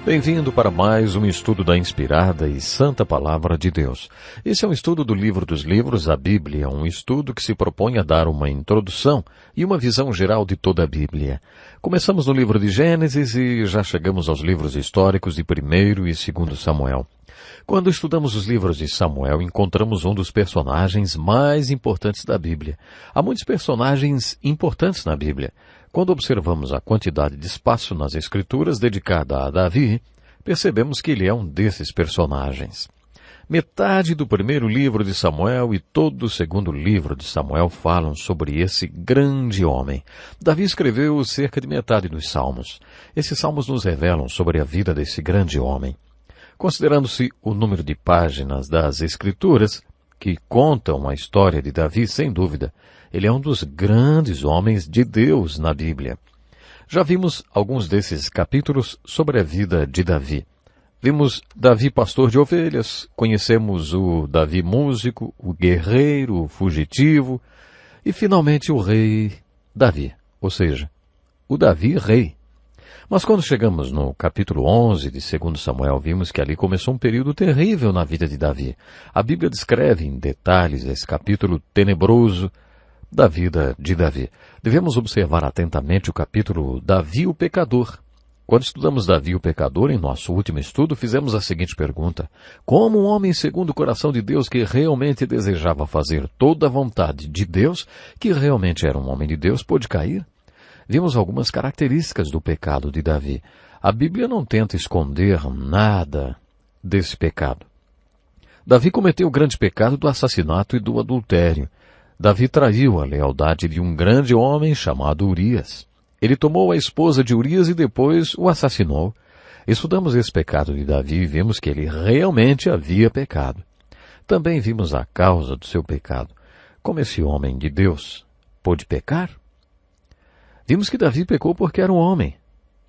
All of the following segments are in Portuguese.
Bem-vindo para mais um estudo da inspirada e santa Palavra de Deus. Esse é um estudo do livro dos livros, a Bíblia, um estudo que se propõe a dar uma introdução e uma visão geral de toda a Bíblia. Começamos no livro de Gênesis e já chegamos aos livros históricos de 1º e 2º Samuel. Quando estudamos os livros de Samuel, encontramos um dos personagens mais importantes da Bíblia. Há muitos personagens importantes na Bíblia. Quando observamos a quantidade de espaço nas Escrituras dedicada a Davi, percebemos que ele é um desses personagens. Metade do primeiro livro de Samuel e todo o segundo livro de Samuel falam sobre esse grande homem. Davi escreveu cerca de metade dos salmos. Esses salmos nos revelam sobre a vida desse grande homem. Considerando-se o número de páginas das Escrituras, que contam a história de Davi, sem dúvida, ele é um dos grandes homens de Deus na Bíblia. Já vimos alguns desses capítulos sobre a vida de Davi. Vimos Davi pastor de ovelhas, conhecemos o Davi músico, o guerreiro, o fugitivo e finalmente o rei Davi, ou seja, o Davi rei. Mas quando chegamos no capítulo 11 de 2 Samuel, vimos que ali começou um período terrível na vida de Davi. A Bíblia descreve em detalhes esse capítulo tenebroso da vida de Davi. Devemos observar atentamente o capítulo Davi o Pecador. Quando estudamos Davi o Pecador, em nosso último estudo, fizemos a seguinte pergunta: como um homem segundo o coração de Deus que realmente desejava fazer toda a vontade de Deus, que realmente era um homem de Deus, pôde cair? Vimos algumas características do pecado de Davi. A Bíblia não tenta esconder nada desse pecado. Davi cometeu o grande pecado do assassinato e do adultério. Davi traiu a lealdade de um grande homem chamado Urias. Ele tomou a esposa de Urias e depois o assassinou. Estudamos esse pecado de Davi e vimos que ele realmente havia pecado. Também vimos a causa do seu pecado. Como esse homem de Deus pôde pecar? Vimos que Davi pecou porque era um homem.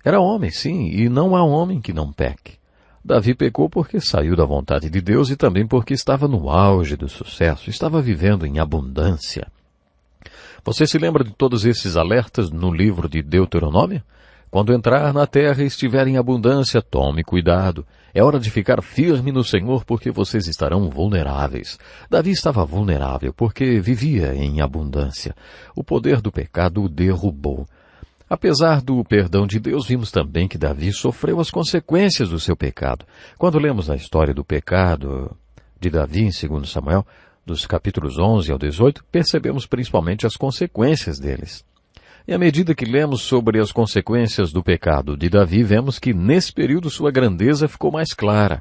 Era homem, sim, e não há homem que não peque. Davi pecou porque saiu da vontade de Deus e também porque estava no auge do sucesso, estava vivendo em abundância. Você se lembra de todos esses alertas no livro de Deuteronômio? Quando entrar na terra e estiver em abundância, tome cuidado. É hora de ficar firme no Senhor porque vocês estarão vulneráveis. Davi estava vulnerável porque vivia em abundância. O poder do pecado o derrubou. Apesar do perdão de Deus, vimos também que Davi sofreu as consequências do seu pecado. Quando lemos a história do pecado de Davi em 2 Samuel, dos capítulos 11 ao 18, percebemos principalmente as consequências deles. E à medida que lemos sobre as consequências do pecado de Davi, vemos que nesse período sua grandeza ficou mais clara.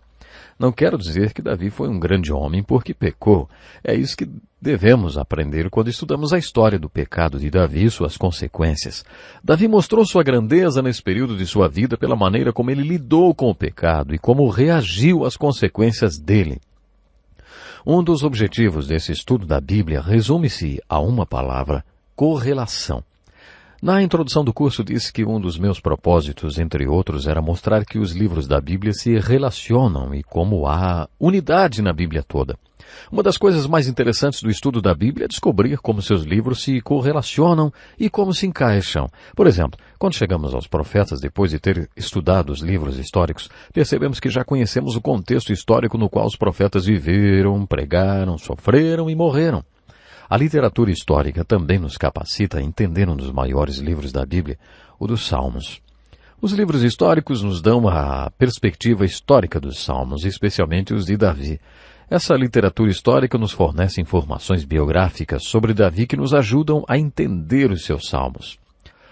Não quero dizer que Davi foi um grande homem porque pecou. É isso que devemos aprender quando estudamos a história do pecado de Davi e suas consequências. Davi mostrou sua grandeza nesse período de sua vida pela maneira como ele lidou com o pecado e como reagiu às consequências dele. Um dos objetivos desse estudo da Bíblia resume-se a uma palavra: correlação. Na introdução do curso disse que um dos meus propósitos, entre outros, era mostrar que os livros da Bíblia se relacionam e como há unidade na Bíblia toda. Uma das coisas mais interessantes do estudo da Bíblia é descobrir como seus livros se correlacionam e como se encaixam. Por exemplo, quando chegamos aos profetas, depois de ter estudado os livros históricos, percebemos que já conhecemos o contexto histórico no qual os profetas viveram, pregaram, sofreram e morreram. A literatura histórica também nos capacita a entender um dos maiores livros da Bíblia, o dos Salmos. Os livros históricos nos dão a perspectiva histórica dos Salmos, especialmente os de Davi. Essa literatura histórica nos fornece informações biográficas sobre Davi que nos ajudam a entender os seus Salmos.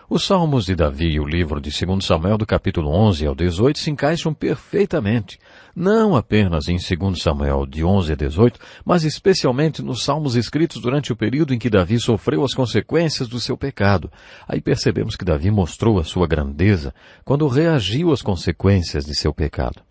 Os Salmos de Davi e o livro de 2 Samuel, do capítulo 11 ao 18, se encaixam perfeitamente, não apenas em 2 Samuel, de 11 a 18, mas especialmente nos Salmos escritos durante o período em que Davi sofreu as consequências do seu pecado. Aí percebemos que Davi mostrou a sua grandeza quando reagiu às consequências de seu pecado.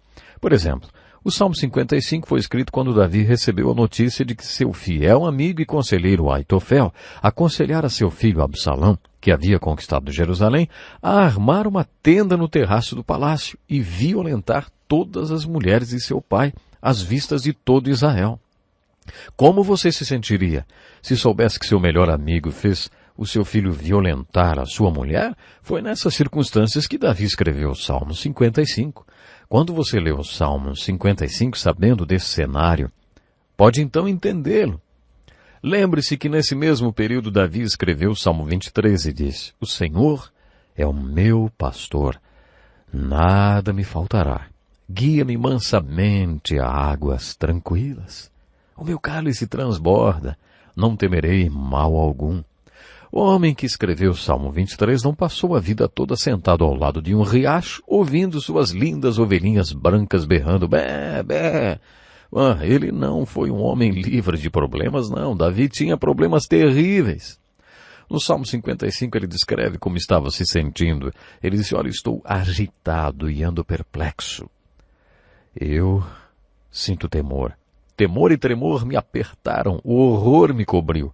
Por exemplo, o Salmo 55 foi escrito quando Davi recebeu a notícia de que seu fiel amigo e conselheiro Aitofel aconselhara seu filho Absalão, que havia conquistado Jerusalém, a armar uma tenda no terraço do palácio e violentar todas as mulheres de seu pai, às vistas de todo Israel. Como você se sentiria se soubesse que seu melhor amigo fez o seu filho violentar a sua mulher, foi nessas circunstâncias que Davi escreveu o Salmo 55. Quando você lê o Salmo 55 sabendo desse cenário, pode então entendê-lo. Lembre-se que nesse mesmo período Davi escreveu o Salmo 23 e disse: O Senhor é o meu pastor, nada me faltará. Guia-me mansamente a águas tranquilas. O meu cálice transborda, não temerei mal algum. O homem que escreveu o Salmo 23 não passou a vida toda sentado ao lado de um riacho, ouvindo suas lindas ovelhinhas brancas berrando bé, bé. Ele não foi um homem livre de problemas, não. Davi tinha problemas terríveis. No Salmo 55 ele descreve como estava se sentindo. Ele disse: olha, estou agitado e ando perplexo. Eu sinto temor. Temor e tremor me apertaram, o horror me cobriu.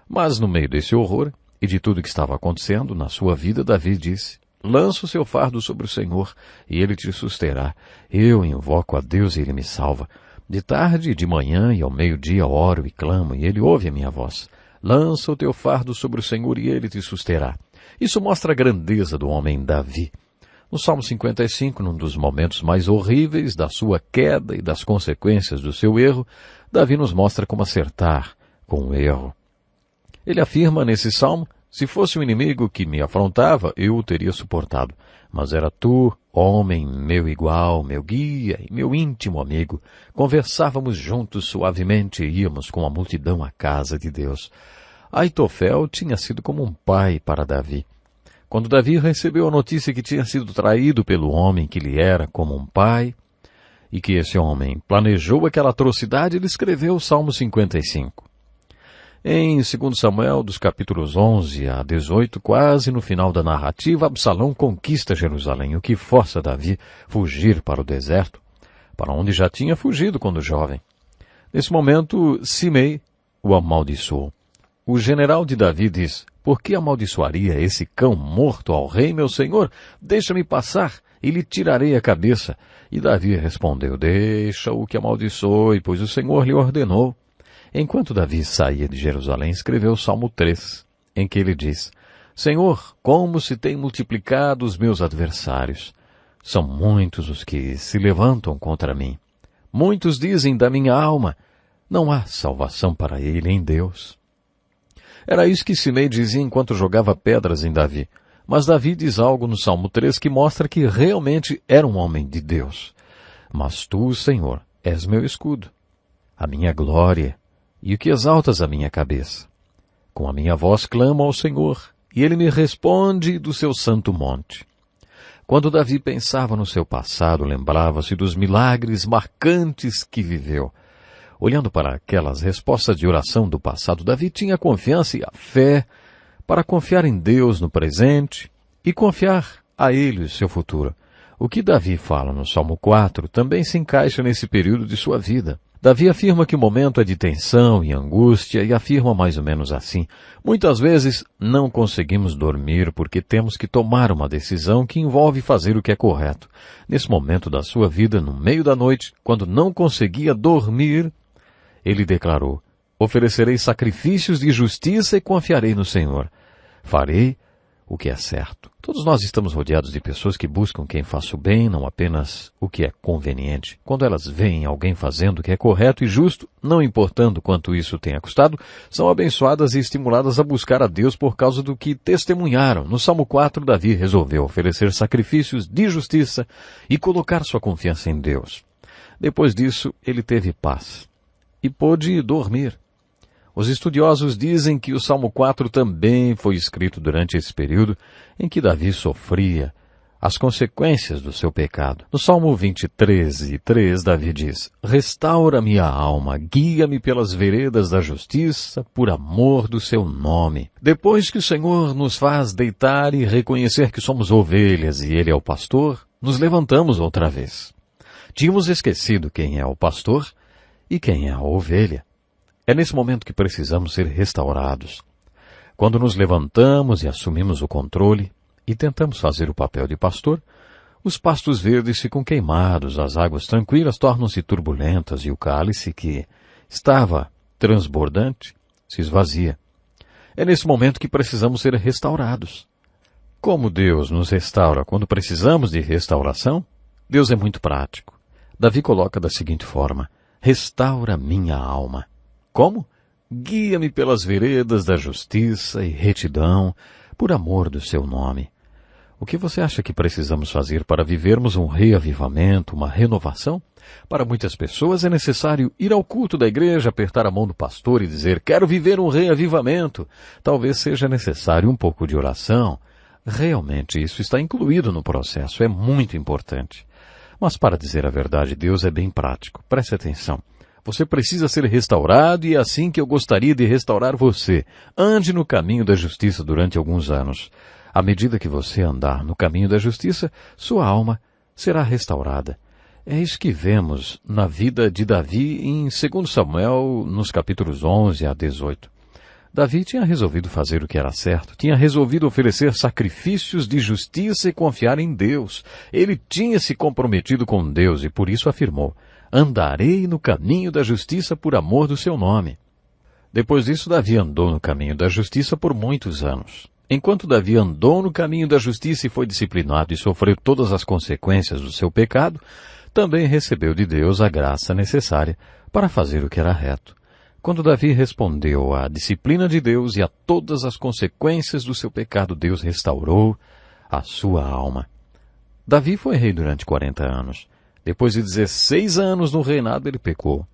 Mas no meio desse horror e de tudo que estava acontecendo na sua vida, Davi disse: lança o seu fardo sobre o Senhor e ele te susterá. Eu invoco a Deus e ele me salva. De tarde, de manhã e ao meio-dia oro e clamo e ele ouve a minha voz. Lança o teu fardo sobre o Senhor e ele te susterá. Isso mostra a grandeza do homem Davi. No Salmo 55, num dos momentos mais horríveis da sua queda e das consequências do seu erro, Davi nos mostra como acertar com o erro. Ele afirma nesse salmo: se fosse um inimigo que me afrontava, eu o teria suportado. Mas era tu, homem meu igual, meu guia e meu íntimo amigo. Conversávamos juntos suavemente e íamos com a multidão à casa de Deus. Aitofel tinha sido como um pai para Davi. Quando Davi recebeu a notícia que tinha sido traído pelo homem que lhe era como um pai, e que esse homem planejou aquela atrocidade, ele escreveu o Salmo 55. Em 2 Samuel, dos capítulos 11 a 18, quase no final da narrativa, Absalão conquista Jerusalém, o que força Davi fugir para o deserto, para onde já tinha fugido quando jovem. Nesse momento, Simei o amaldiçoou. O general de Davi diz: por que amaldiçoaria esse cão morto ao rei, meu senhor? Deixa-me passar e lhe tirarei a cabeça. E Davi respondeu: deixa-o que amaldiçoe, pois o Senhor lhe ordenou. Enquanto Davi saía de Jerusalém, escreveu o Salmo 3, em que ele diz: Senhor, como se têm multiplicado os meus adversários. São muitos os que se levantam contra mim. Muitos dizem da minha alma: não há salvação para ele em Deus. Era isso que Simei dizia enquanto jogava pedras em Davi. Mas Davi diz algo no Salmo 3 que mostra que realmente era um homem de Deus. Mas tu, Senhor, és meu escudo, a minha glória, e o que exaltas a minha cabeça. Com a minha voz clamo ao Senhor, e ele me responde do seu santo monte. Quando Davi pensava no seu passado, lembrava-se dos milagres marcantes que viveu. Olhando para aquelas respostas de oração do passado, Davi tinha a confiança e a fé para confiar em Deus no presente e confiar a Ele o seu futuro. O que Davi fala no Salmo 4 também se encaixa nesse período de sua vida. Davi afirma que o momento é de tensão e angústia e afirma mais ou menos assim: muitas vezes não conseguimos dormir porque temos que tomar uma decisão que envolve fazer o que é correto. Nesse momento da sua vida, no meio da noite, quando não conseguia dormir, ele declarou: oferecerei sacrifícios de justiça e confiarei no Senhor. Farei o que é certo. Todos nós estamos rodeados de pessoas que buscam quem faça o bem, não apenas o que é conveniente. Quando elas veem alguém fazendo o que é correto e justo, não importando quanto isso tenha custado, são abençoadas e estimuladas a buscar a Deus por causa do que testemunharam. No Salmo 4, Davi resolveu oferecer sacrifícios de justiça e colocar sua confiança em Deus. Depois disso, ele teve paz e pôde dormir. Os estudiosos dizem que o Salmo 4 também foi escrito durante esse período em que Davi sofria as consequências do seu pecado. No Salmo 23:3, Davi diz: restaura-me a alma, guia-me pelas veredas da justiça, por amor do seu nome. Depois que o Senhor nos faz deitar e reconhecer que somos ovelhas e Ele é o pastor, nos levantamos outra vez. Tínhamos esquecido quem é o pastor e quem é a ovelha. É nesse momento que precisamos ser restaurados. Quando nos levantamos e assumimos o controle e tentamos fazer o papel de pastor, os pastos verdes ficam queimados, as águas tranquilas tornam-se turbulentas e o cálice que estava transbordante se esvazia. É nesse momento que precisamos ser restaurados. Como Deus nos restaura quando precisamos de restauração? Deus é muito prático. Davi coloca da seguinte forma: restaura minha alma. Como? Guia-me pelas veredas da justiça e retidão, por amor do seu nome. O que você acha que precisamos fazer para vivermos um reavivamento, uma renovação? Para muitas pessoas é necessário ir ao culto da igreja, apertar a mão do pastor e dizer: quero viver um reavivamento. Talvez seja necessário um pouco de oração. Realmente isso está incluído no processo, é muito importante. Mas para dizer a verdade, Deus é bem prático. Preste atenção. Você precisa ser restaurado e é assim que eu gostaria de restaurar você. Ande no caminho da justiça durante alguns anos. À medida que você andar no caminho da justiça, sua alma será restaurada. É isso que vemos na vida de Davi em 2 Samuel, nos capítulos 11 a 18. Davi tinha resolvido fazer o que era certo, tinha resolvido oferecer sacrifícios de justiça e confiar em Deus. Ele tinha se comprometido com Deus e por isso afirmou: andarei no caminho da justiça por amor do seu nome. Depois disso, Davi andou no caminho da justiça por muitos anos. Enquanto Davi andou no caminho da justiça e foi disciplinado e sofreu todas as consequências do seu pecado, também recebeu de Deus a graça necessária para fazer o que era reto. Quando Davi respondeu à disciplina de Deus e a todas as consequências do seu pecado, Deus restaurou a sua alma. Davi foi rei durante 40 anos. Depois de 16 anos no reinado, ele pecou.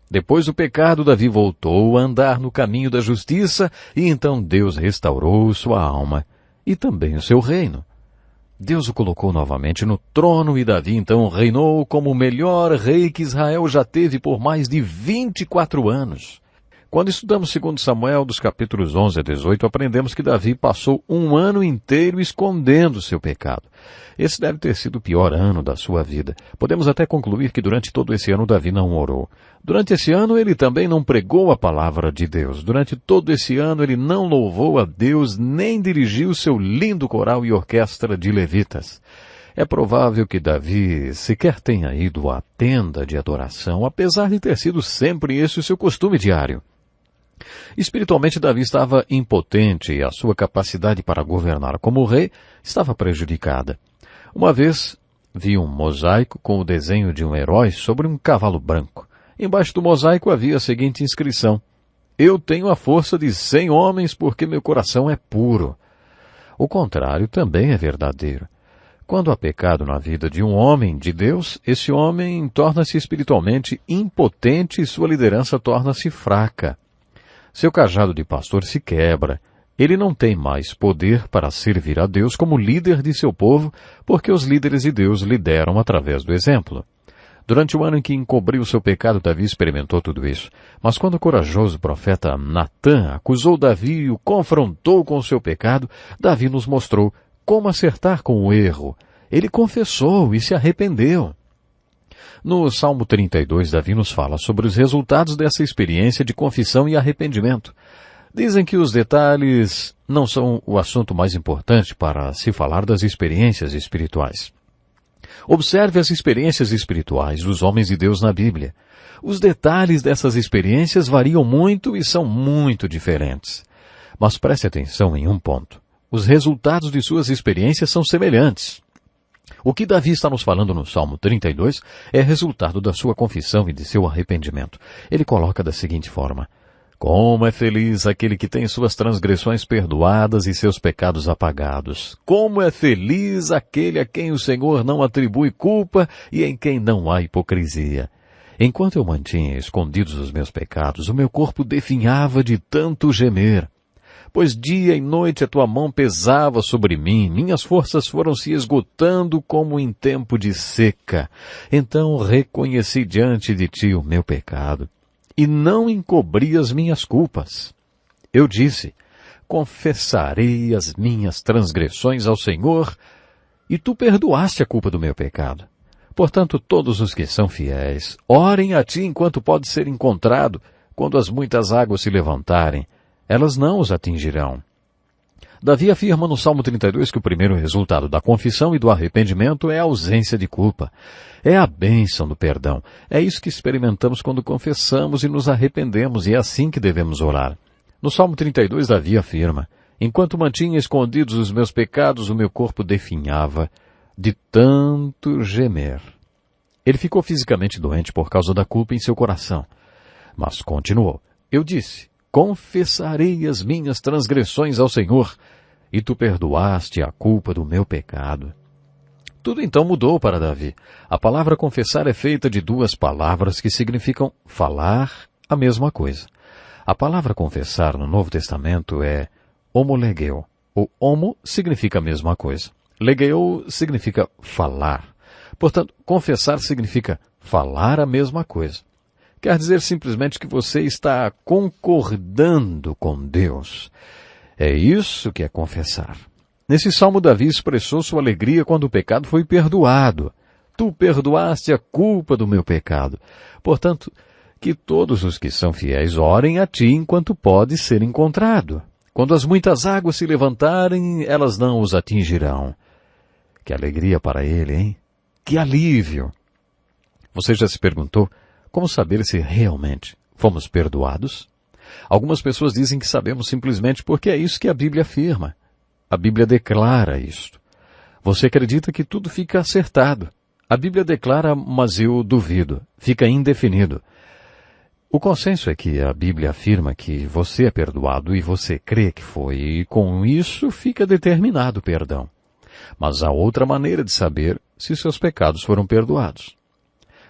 Depois do pecado, Davi voltou a andar no caminho da justiça e então Deus restaurou sua alma e também o seu reino. Deus o colocou novamente no trono e Davi então reinou como o melhor rei que Israel já teve por mais de 24 anos. Quando estudamos 2 Samuel, dos capítulos 11 a 18, aprendemos que Davi passou um ano inteiro escondendo seu pecado. Esse deve ter sido o pior ano da sua vida. Podemos até concluir que durante todo esse ano Davi não orou. Durante esse ano ele também não pregou a palavra de Deus. Durante todo esse ano ele não louvou a Deus nem dirigiu seu lindo coral e orquestra de levitas. É provável que Davi sequer tenha ido à tenda de adoração, apesar de ter sido sempre esse o seu costume diário. Espiritualmente, Davi estava impotente e a sua capacidade para governar como rei estava prejudicada. Uma vez, vi um mosaico com o desenho de um herói sobre um cavalo branco. Embaixo do mosaico havia a seguinte inscrição: eu tenho a força de 100 homens porque meu coração é puro. O contrário também é verdadeiro. Quando há pecado na vida de um homem de Deus, esse homem torna-se espiritualmente impotente e sua liderança torna-se fraca. Seu cajado de pastor se quebra. Ele não tem mais poder para servir a Deus como líder de seu povo, porque os líderes de Deus lideram através do exemplo. Durante o ano em que encobriu seu pecado, Davi experimentou tudo isso. Mas quando o corajoso profeta Natã acusou Davi e o confrontou com o seu pecado, Davi nos mostrou como acertar com o erro. Ele confessou e se arrependeu. No Salmo 32, Davi nos fala sobre os resultados dessa experiência de confissão e arrependimento. Dizem que os detalhes não são o assunto mais importante para se falar das experiências espirituais. Observe as experiências espirituais dos homens de Deus na Bíblia. Os detalhes dessas experiências variam muito e são muito diferentes. Mas preste atenção em um ponto. Os resultados de suas experiências são semelhantes. O que Davi está nos falando no Salmo 32 é resultado da sua confissão e de seu arrependimento. Ele coloca da seguinte forma: como é feliz aquele que tem suas transgressões perdoadas e seus pecados apagados. Como é feliz aquele a quem o Senhor não atribui culpa e em quem não há hipocrisia. Enquanto eu mantinha escondidos os meus pecados, o meu corpo definhava de tanto gemer. Pois dia e noite a tua mão pesava sobre mim, minhas forças foram se esgotando como em tempo de seca. Então reconheci diante de ti o meu pecado, e não encobri as minhas culpas. Eu disse: confessarei as minhas transgressões ao Senhor, e tu perdoaste a culpa do meu pecado. Portanto, todos os que são fiéis, orem a ti enquanto pode ser encontrado, quando as muitas águas se levantarem, elas não os atingirão. Davi afirma no Salmo 32 que o primeiro resultado da confissão e do arrependimento é a ausência de culpa. É a bênção do perdão. É isso que experimentamos quando confessamos e nos arrependemos, e é assim que devemos orar. No Salmo 32, Davi afirma: enquanto mantinha escondidos os meus pecados, o meu corpo definhava de tanto gemer. Ele ficou fisicamente doente por causa da culpa em seu coração. Mas continuou: eu disse, confessarei as minhas transgressões ao Senhor, e tu perdoaste a culpa do meu pecado. Tudo então mudou para Davi. A palavra confessar é feita de duas palavras que significam falar a mesma coisa. A palavra confessar no Novo Testamento é homolegeu. O homo significa a mesma coisa. Legeu significa falar. Portanto, confessar significa falar a mesma coisa. Quer dizer simplesmente que você está concordando com Deus. É isso que é confessar. Nesse salmo, Davi expressou sua alegria quando o pecado foi perdoado. Tu perdoaste a culpa do meu pecado. Portanto, que todos os que são fiéis orem a ti enquanto pode ser encontrado. Quando as muitas águas se levantarem, elas não os atingirão. Que alegria para ele, hein? Que alívio! Você já se perguntou como saber se realmente fomos perdoados? Algumas pessoas dizem que sabemos simplesmente porque é isso que a Bíblia afirma. A Bíblia declara isto. Você acredita que tudo fica acertado. A Bíblia declara, mas eu duvido. Fica indefinido. O consenso é que a Bíblia afirma que você é perdoado e você crê que foi, e com isso fica determinado o perdão. Mas há outra maneira de saber se seus pecados foram perdoados.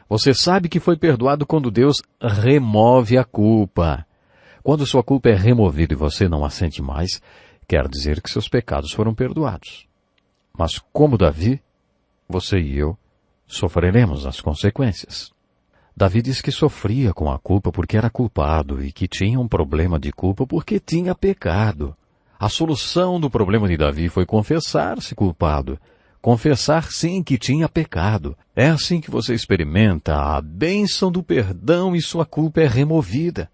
Você sabe que foi perdoado quando Deus remove a culpa. Quando sua culpa é removida e você não a sente mais, quer dizer que seus pecados foram perdoados. Mas como Davi, você e eu sofreremos as consequências. Davi diz que sofria com a culpa porque era culpado e que tinha um problema de culpa porque tinha pecado. A solução do problema de Davi foi confessar-se culpado. Confessar sim que tinha pecado. É assim que você experimenta a bênção do perdão e sua culpa é removida.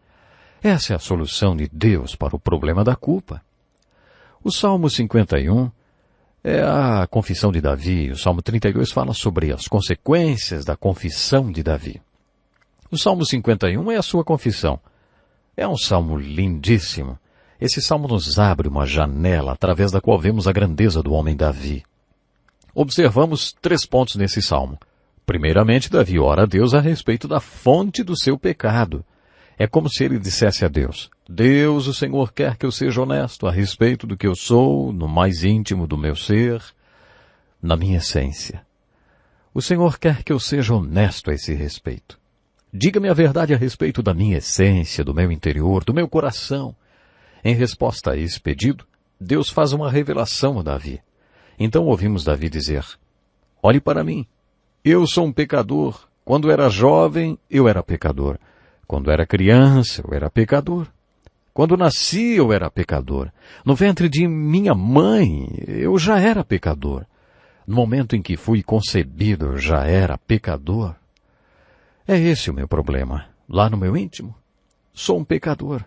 Essa é a solução de Deus para o problema da culpa. O Salmo 51 é a confissão de Davi. O Salmo 32 fala sobre as consequências da confissão de Davi. O Salmo 51 é a sua confissão. É um salmo lindíssimo. Esse salmo nos abre uma janela através da qual vemos a grandeza do homem Davi. Observamos 3 pontos nesse salmo. Primeiramente, Davi ora a Deus a respeito da fonte do seu pecado. É como se ele dissesse a Deus: Deus, o Senhor quer que eu seja honesto a respeito do que eu sou, no mais íntimo do meu ser, na minha essência. O Senhor quer que eu seja honesto a esse respeito. Diga-me a verdade a respeito da minha essência, do meu interior, do meu coração. Em resposta a esse pedido, Deus faz uma revelação a Davi. Então ouvimos Davi dizer: olhe para mim, eu sou um pecador. Quando era jovem, eu era pecador. Quando era criança, eu era pecador. Quando nasci, eu era pecador. No ventre de minha mãe, eu já era pecador. No momento em que fui concebido, eu já era pecador. É esse o meu problema. Lá no meu íntimo, sou um pecador.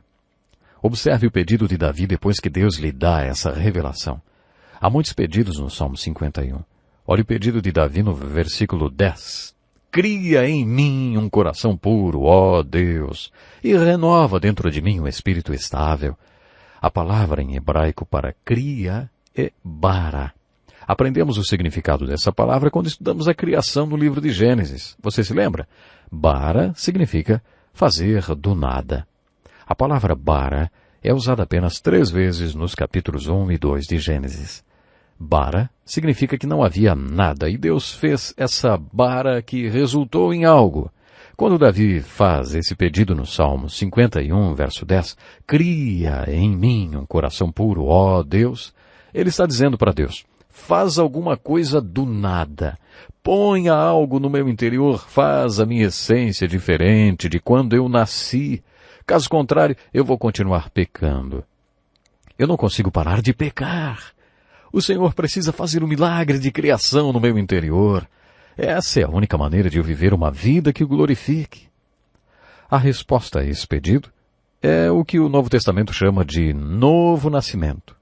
Observe o pedido de Davi depois que Deus lhe dá essa revelação. Há muitos pedidos no Salmo 51. Olha o pedido de Davi no versículo 10. Cria em mim um coração puro, ó Deus, e renova dentro de mim um espírito estável. A palavra em hebraico para cria é bara. Aprendemos o significado dessa palavra quando estudamos a criação no livro de Gênesis. Você se lembra? Bara significa fazer do nada. A palavra bara é usada apenas 3 vezes nos capítulos 1 e 2 de Gênesis. Bara significa que não havia nada e Deus fez essa bara que resultou em algo. Quando Davi faz esse pedido no Salmo 51, verso 10, cria em mim um coração puro, ó Deus, ele está dizendo para Deus: faz alguma coisa do nada. Ponha algo no meu interior, faz a minha essência diferente de quando eu nasci. Caso contrário, eu vou continuar pecando. Eu não consigo parar de pecar. O Senhor precisa fazer um milagre de criação no meu interior. Essa é a única maneira de eu viver uma vida que o glorifique. A resposta a esse pedido é o que o Novo Testamento chama de novo nascimento.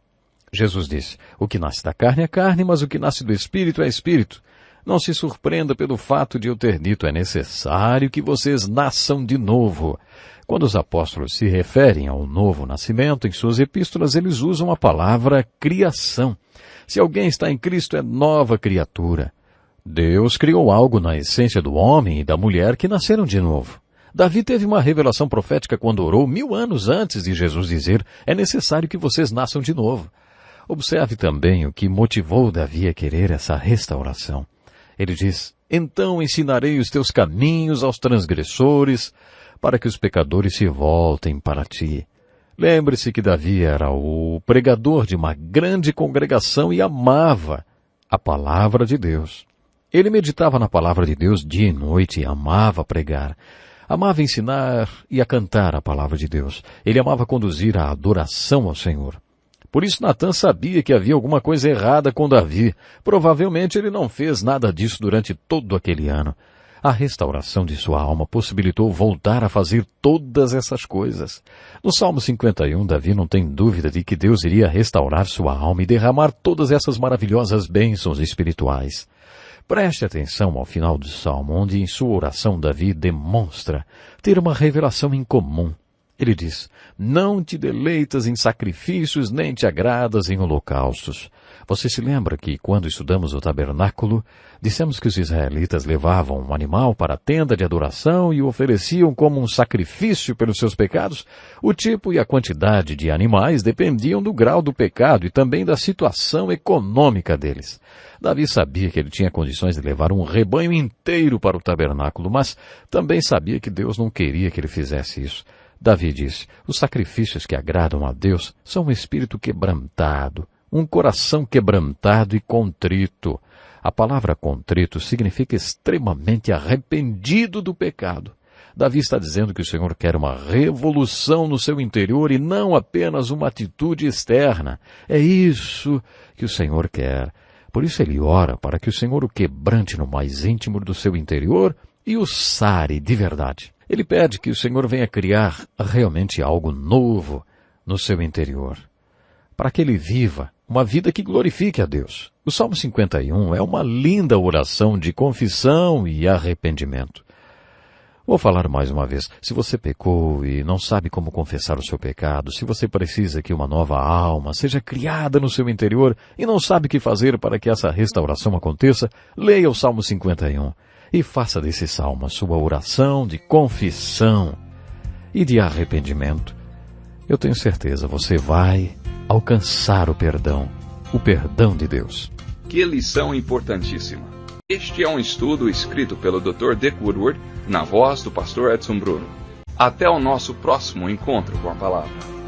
Jesus disse: o que nasce da carne é carne, mas o que nasce do Espírito é Espírito. Não se surpreenda pelo fato de eu ter dito: é necessário que vocês nasçam de novo. Quando os apóstolos se referem ao novo nascimento em suas epístolas, eles usam a palavra criação. Se alguém está em Cristo, é nova criatura. Deus criou algo na essência do homem e da mulher que nasceram de novo. Davi teve uma revelação profética quando orou 1000 anos antes de Jesus dizer: é necessário que vocês nasçam de novo. Observe também o que motivou Davi a querer essa restauração. Ele diz: então ensinarei os teus caminhos aos transgressores, para que os pecadores se voltem para ti. Lembre-se que Davi era o pregador de uma grande congregação e amava a palavra de Deus. Ele meditava na palavra de Deus dia e noite e amava pregar. Amava ensinar e a cantar a palavra de Deus. Ele amava conduzir a adoração ao Senhor. Por isso Natã sabia que havia alguma coisa errada com Davi. Provavelmente ele não fez nada disso durante todo aquele ano. A restauração de sua alma possibilitou voltar a fazer todas essas coisas. No Salmo 51, Davi não tem dúvida de que Deus iria restaurar sua alma e derramar todas essas maravilhosas bênçãos espirituais. Preste atenção ao final do Salmo, onde em sua oração Davi demonstra ter uma revelação incomum. Ele diz: não te deleitas em sacrifícios, nem te agradas em holocaustos. Você se lembra que, quando estudamos o tabernáculo, dissemos que os israelitas levavam um animal para a tenda de adoração e o ofereciam como um sacrifício pelos seus pecados? O tipo e a quantidade de animais dependiam do grau do pecado e também da situação econômica deles. Davi sabia que ele tinha condições de levar um rebanho inteiro para o tabernáculo, mas também sabia que Deus não queria que ele fizesse isso. Davi disse: os sacrifícios que agradam a Deus são um espírito quebrantado, um coração quebrantado e contrito. A palavra contrito significa extremamente arrependido do pecado. Davi está dizendo que o Senhor quer uma revolução no seu interior e não apenas uma atitude externa. É isso que o Senhor quer. Por isso ele ora para que o Senhor o quebrante no mais íntimo do seu interior e o sare de verdade. Ele pede que o Senhor venha criar realmente algo novo no seu interior, para que ele viva uma vida que glorifique a Deus. O Salmo 51 é uma linda oração de confissão e arrependimento. Vou falar mais uma vez. Se você pecou e não sabe como confessar o seu pecado, se você precisa que uma nova alma seja criada no seu interior e não sabe o que fazer para que essa restauração aconteça, leia o Salmo 51 e faça desse salmo a sua oração de confissão e de arrependimento. Eu tenho certeza, você vai alcançar o perdão de Deus. Que lição importantíssima! Este é um estudo escrito pelo Dr. Dick Woodward, na voz do pastor Edson Bruno. Até o nosso próximo encontro com a palavra.